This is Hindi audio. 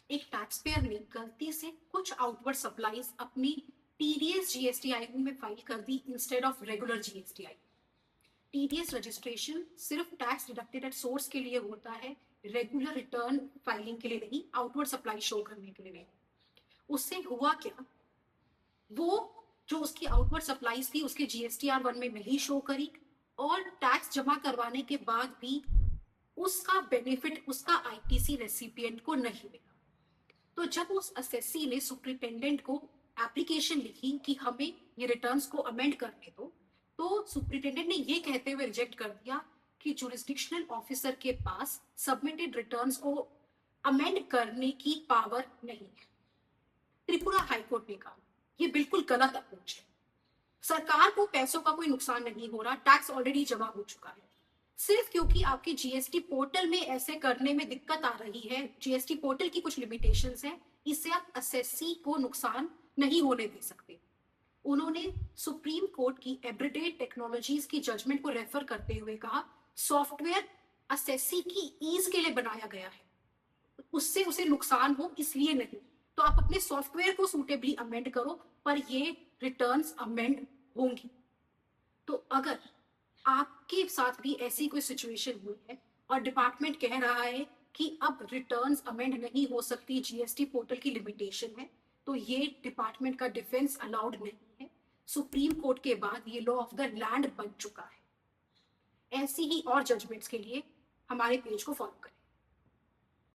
एक टैक्स पेयर ने गलती से कुछ आउटवर्ड सप्लाईज अपनी टीडीएस जीएसटीआई में फाइल कर दी instead of regular GSTIN. TDS registration सिर्फ टैक्स डिडक्टेड एट सोर्स के लिए होता है, रेगुलर रिटर्न फाइलिंग के लिए नहीं, आउटवर्ड सप्लाई शो करने के लिए नहीं। उससे हुआ क्या, वो जो उसकी आउटवर्ड सप्लाईज थी उसके जीएसटीआर 1 में नहीं शो करी, और टैक्स जमा करवाने के बाद भी उसका बेनिफिट उसका आईटीसी रेसिपिएंट को नहीं मिला। तो जब उस असेसी ने सुप्रिटेंडेंट को एप्लीकेशन लिखी कि हमें ये रिटर्न्स को अमेंड करने दो, तो सुप्रिटेंडेंट ने ये कहते हुए रिजेक्ट कर दिया कि जुरिस्डिक्शनल ऑफिसर के पास सबमिटेड रिटर्न्स को अमेंड करने की पावर नहीं है। त्रिपुरा हाईकोर्ट ने कहा ये बिल्कुल गलत अप्रोच है। सरकार को पैसों का कोई नुकसान नहीं हो रहा, टैक्स ऑलरेडी जमा हो चुका है। सिर्फ क्योंकि आपके जीएसटी पोर्टल में ऐसे करने में दिक्कत आ रही है, जीएसटी पोर्टल की कुछ लिमिटेशंस हैं, इससे आप असेसी को नुकसान नहीं होने दे सकते। उन्होंने सुप्रीम कोर्ट की एवरीडे टेक्नोलॉजीज की जजमेंट को रेफर करते हुए कहा सॉफ्टवेयर असेसी की ईज के लिए बनाया गया है, उससे उसे नुकसान हो इसलिए नहीं। तो आप अपने सॉफ्टवेयर को सूटेबली अमेंड करो, पर ये रिटर्न्स अमेंड होंगी। तो अगर आपके साथ भी ऐसी कोई सिचुएशन हुई है और डिपार्टमेंट कह रहा है कि अब रिटर्न्स अमेंड नहीं हो सकती, जीएसटी पोर्टल की लिमिटेशन है, तो ये डिपार्टमेंट का डिफेंस अलाउड नहीं है। सुप्रीम कोर्ट के बाद ये लॉ ऑफ द लैंड बन चुका है। ऐसी ही और जजमेंट्स के लिए हमारे पेज को फॉलो करें।